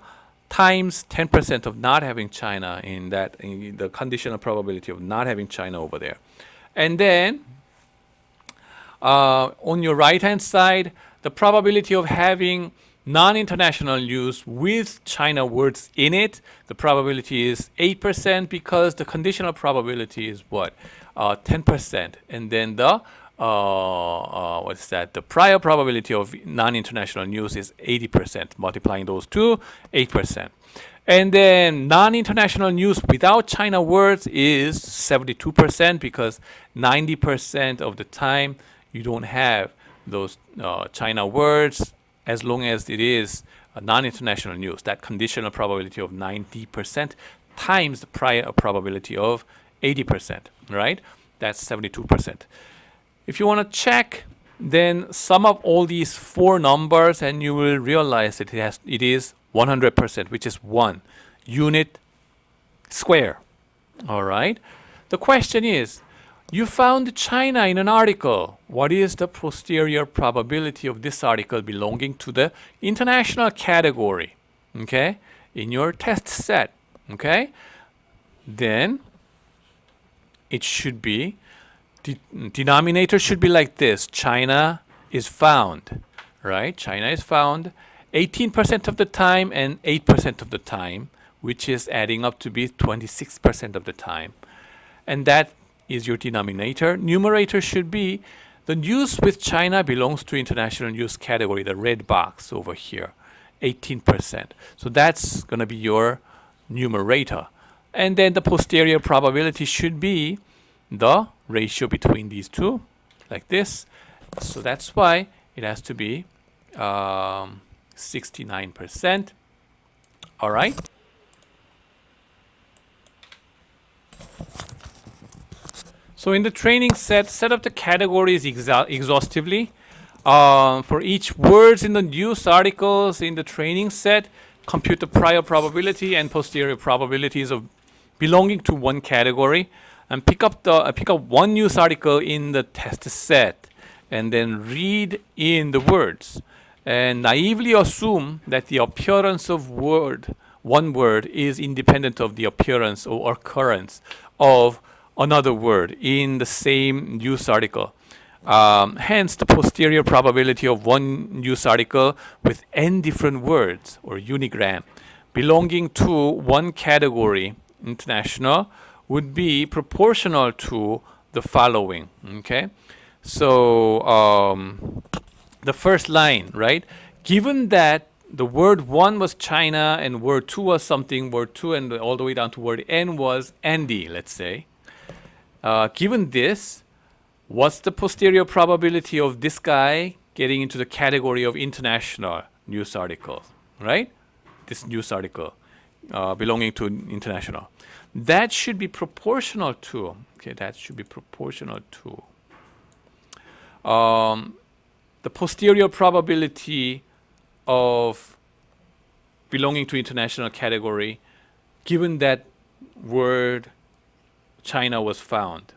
times 10% of not having China in the conditional probability of not having China over there. And then on your right hand side, the probability of having non-international news with China words in it, the probability is 8% because the conditional probability is what? 10%. And then the what's that? The prior probability of non-international news is 80%. Multiplying those two, 8%. And then non-international news without China words is 72% because 90% of the time you don't have those China words, as long as it is a non-international news. That conditional probability of 90% times the prior probability of 80%, right? That's 72%. If you want to check, then sum up all these four numbers and you will realize that it is 100%, which is 1 unit square. All right. The question is, you found China in an article. What is the posterior probability of this article belonging to the international category? Okay, in your test set. Okay, then it should be, the denominator should be like this: China is found, right? China is found 18% of the time and 8% of the time, which is adding up to be 26% of the time. And that is your denominator. Numerator should be the news with China belongs to international news category, the red box over here, 18%. So that's going to be your numerator. And then the posterior probability should be the ratio between these two, like this. So that's why it has to be 69%. All right. So in the training set up the categories exhaustively. For each words in the news articles in the training set, compute the prior probability and posterior probabilities of belonging to one category, and pick up one news article in the test set, and then read in the words, and naively assume that the appearance of one word is independent of the appearance or occurrence of another word in the same news article. Hence, the posterior probability of one news article with n different words or unigram belonging to one category, international, would be proportional to the following. Okay, so the first line, right? Given that the word 1 was China and word 2 was something, word 2 and all the way down to word n was Andy, let's say. Given this, what's the posterior probability of this guy getting into the category of international news articles, right? This news article belonging to international. That should be proportional to, okay, that should be proportional to the posterior probability of belonging to international category given that word China was found,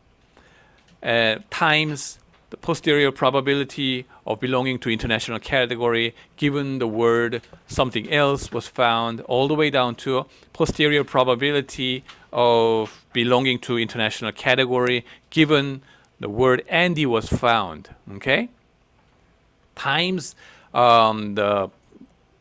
times the posterior probability of belonging to international category given the word something else was found, all the way down to posterior probability of belonging to international category given the word Andy was found. Okay? times the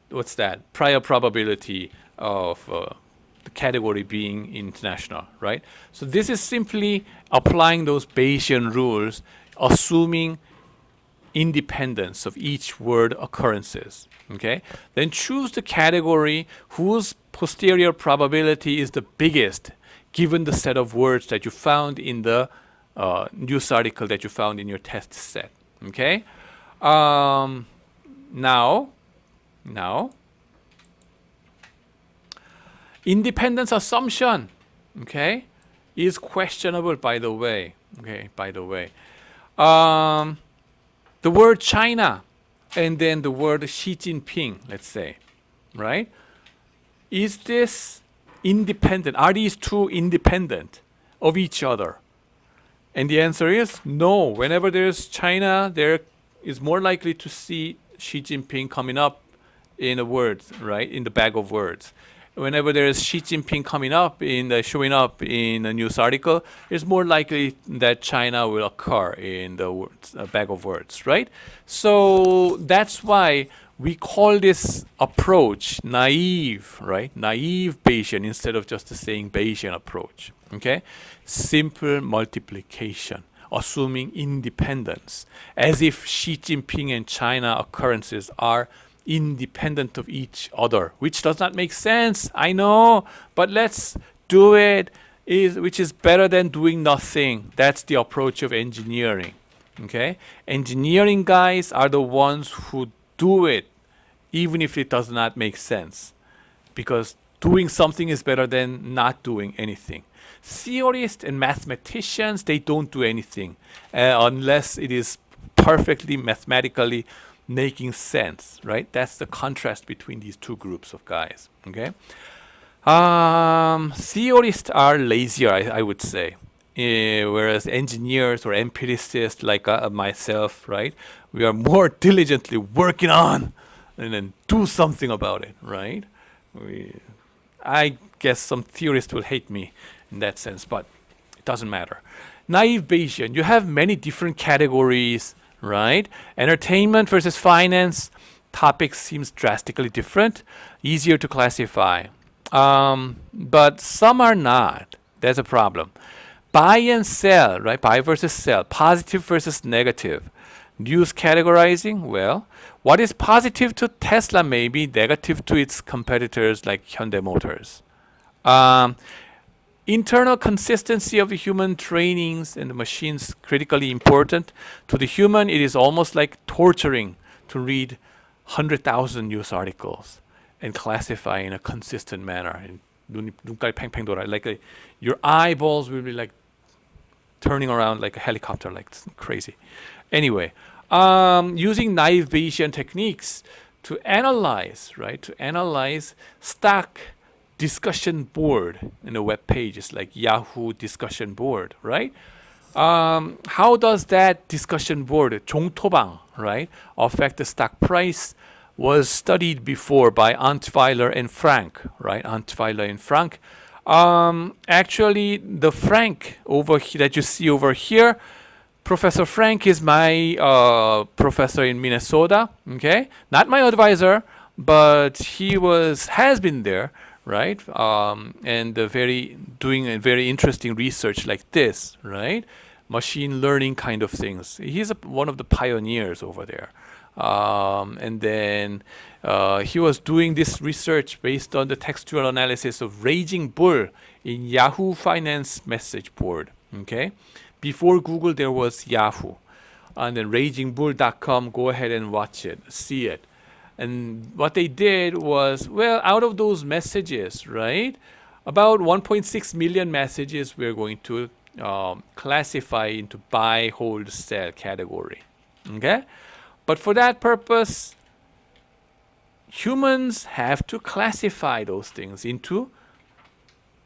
what's that prior probability of the category being international, right? So this is simply applying those Bayesian rules, assuming independence of each word occurrences. Okay, then choose the category whose posterior probability is the biggest given the set of words that you found in the news article that you found in your test set. Okay, now independence assumption, okay, is questionable, by the way. Okay, by the way. The word China and then the word Xi Jinping, let's say, right? Is this independent? Are these two independent of each other? And the answer is no. Whenever there's China, there is more likely to see Xi Jinping coming up in a word, right? In the bag of words. Whenever there is Xi Jinping showing up in a news article, it's more likely that China will occur in the words, bag of words, right? So that's why we call this approach naive, right? Naïve Bayesian instead of just saying Bayesian approach. Okay, simple multiplication, assuming independence, as if Xi Jinping and China occurrences are independent of each other, which does not make sense. I know, but let's do it, which is better than doing nothing. That's the approach of engineering. Okay, engineering guys are the ones who do it, even if it does not make sense, because doing something is better than not doing anything. Theorists and mathematicians, they don't do anything unless it is perfectly mathematically making sense, right? That's the contrast between these two groups of guys. Okay, theorists are lazier, I would say, whereas engineers or empiricists like myself, right? We are more diligently working on and then do something about it, right? I guess some theorists will hate me in that sense, but it doesn't matter. Naïve Bayesian, you have many different categories, right? Entertainment versus finance, topic seems drastically different, easier to classify. But some are not. That's a problem. Buy and sell, right? Buy versus sell, positive versus negative. News categorizing, well, what is positive to Tesla may be negative to its competitors like Hyundai Motors. Internal consistency of the human trainings and the machines critically important. To the human, it is almost like torturing to read 100,000 news articles and classify in a consistent manner. And 눈깔 팽팽 돌아. Like your eyeballs will be like turning around like a helicopter, like crazy. Anyway, using naive Bayesian techniques to analyze, right? To analyze stock discussion board in a web page, it's like Yahoo discussion board, right? How does that discussion board, 종토방, right, affect the stock price? Was studied before by Antweiler and Frank, right? Antweiler and Frank. Actually, the Frank over here that you see over here, Professor Frank is my professor in Minnesota. Okay, not my advisor, but he has been there, right? And doing a very interesting research like this, right? Machine learning kind of things. He's one of the pioneers over there. And then he was doing this research based on the textual analysis of Raging Bull in Yahoo Finance message board. Okay, before Google there was Yahoo, and then RagingBull.com. Go ahead and watch it, see it. And what they did was, well, out of those messages, right, about 1.6 million messages we're going to classify into buy, hold, sell category. Okay, but for that purpose, humans have to classify those things into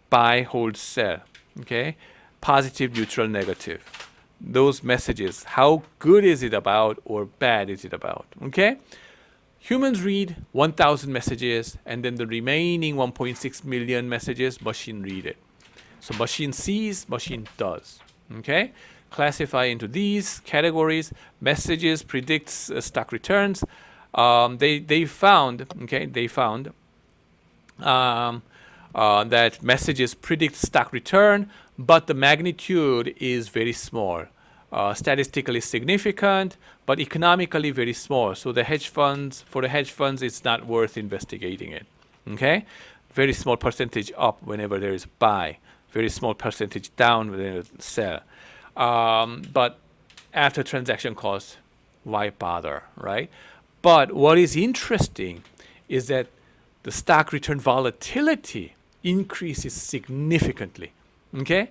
buy, hold, sell. Okay, positive, neutral, negative. Those messages, how good is it about or bad is it about? Okay. Humans read 1,000 messages, and then the remaining 1.6 million messages, machine read it. So machine sees, machine does. Okay? classify into these categories. Messages predicts stock returns. They found that messages predict stock return, but the magnitude is very small. Statistically significant, but economically very small. So the hedge funds, it's not worth investigating it. Okay, very small percentage up whenever there is buy, very small percentage down when there is sell. But after transaction cost, why bother, right? But what is interesting is that the stock return volatility increases significantly. Okay,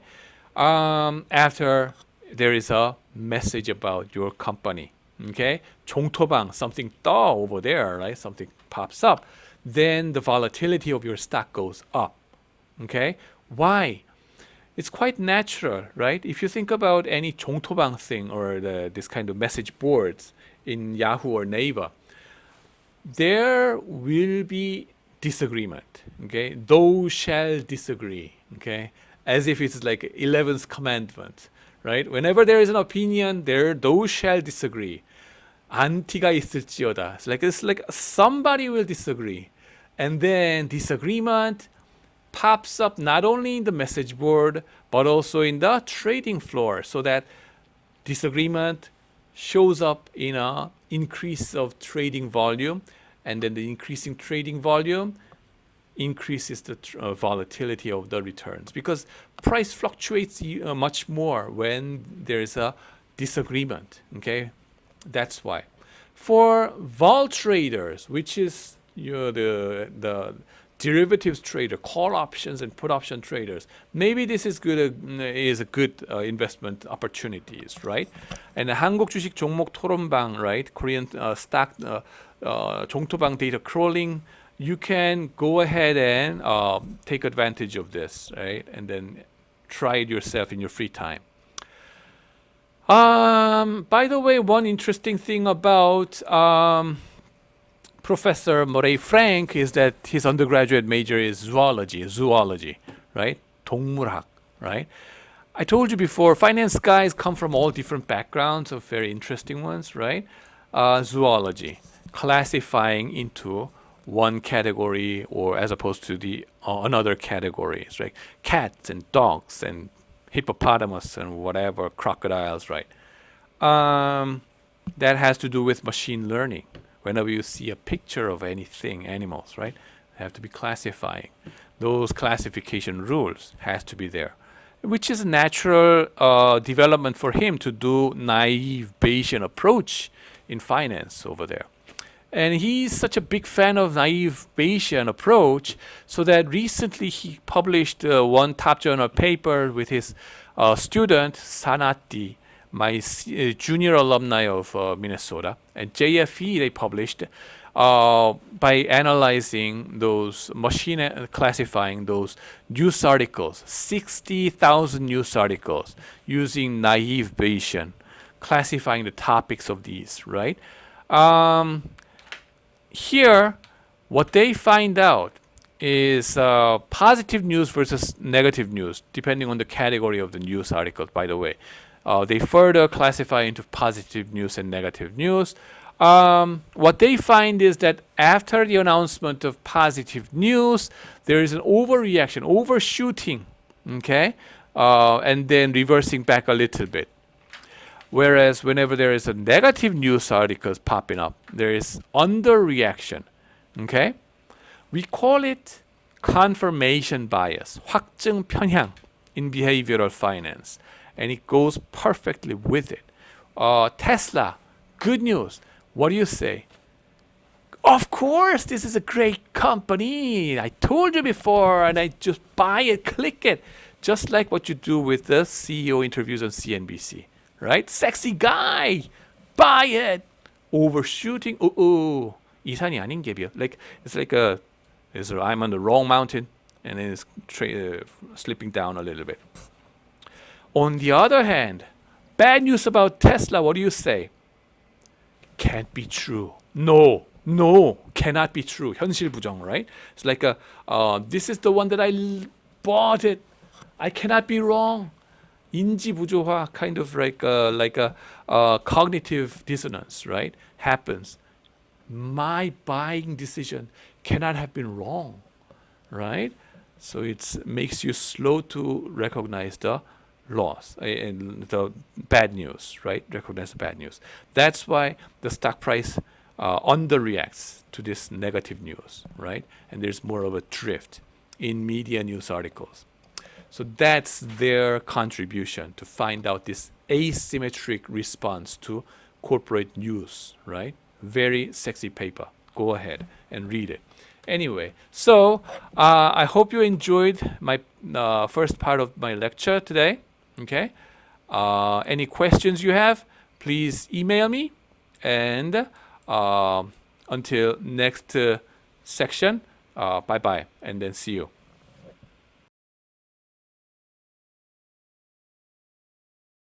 after there is a message about your company. Okay, 종토방, something 떠 over there, right? Something pops up, then the volatility of your stock goes up. Okay, why? It's quite natural, right? If you think about any 종토방 thing or this kind of message boards in Yahoo or Naver, there will be disagreement. Okay, those shall disagree. Okay, as if it's like 11th commandment, right? Whenever there is an opinion, those shall disagree. 안티가 있을지어다. It's like somebody will disagree, and then disagreement pops up not only in the message board but also in the trading floor, so that disagreement shows up in a increase of trading volume, and then the increasing trading volume increases the volatility of the returns, because price fluctuates much more when there is a disagreement. Okay, that's why. For vol traders, which is the derivatives trader, call options and put option traders, maybe this is a good investment opportunities, right? And 한국 주식 종목 토론방, right? Korean stock 종토방 data crawling. You can go ahead and take advantage of this, right? And then try it yourself in your free time. By the way, one interesting thing about Professor Moray Frank is that his undergraduate major is zoology, right? 동물학, right? I told you before, finance guys come from all different backgrounds of very interesting ones, right? Zoology, classifying into one category or as opposed to the another categories, right? Cats and dogs and hippopotamus and whatever, crocodiles, right? That has to do with machine learning. Whenever you see a picture of anything, animals, right? They have to be classifying. Those classification rules has to be there, which is a natural development for him to do naive Bayesian approach in finance over there. And he's such a big fan of naive Bayesian approach, so that recently he published one top journal paper with his student, Sanati, my junior alumni of Minnesota, and JFE they published by analyzing those classifying those news articles, 60,000 news articles using naive Bayesian, classifying the topics of these, right? Here, what they find out is positive news versus negative news, depending on the category of the news article, by the way. They further classify into positive news and negative news. What they find is that after the announcement of positive news, there is an overreaction, overshooting, okay? And then reversing back a little bit. Whereas whenever there is a negative news articles popping up, there is underreaction, okay? We call it confirmation bias, 확증 편향 in behavioral finance. And it goes perfectly with it. Tesla, good news. What do you say? Of course, this is a great company. I told you before, and I just buy it, click it. Just like what you do with the CEO interviews on CNBC, right? Sexy guy, buy it. Overshooting, 이산이 아닌 갭이요. Like it's like I'm on the wrong mountain, and then it's slipping down a little bit. On the other hand, bad news about Tesla, what do you say? Can't be true. No, cannot be true. 현실 부정, right? It's like this is the one that I bought it. I cannot be wrong. 인지 부조화, kind of like a cognitive dissonance, right? Happens. My buying decision cannot have been wrong, right? So it makes you slow to recognize the loss and the bad news, right? Recognize the bad news. That's why the stock price underreacts to this negative news, right? And there's more of a drift in media news articles. So that's their contribution to find out this asymmetric response to corporate news, right? Very sexy paper. Go ahead and read it. Anyway, so I hope you enjoyed my first part of my lecture today. Okay. Any questions you have, please email me. And until next section, bye bye, and then see you.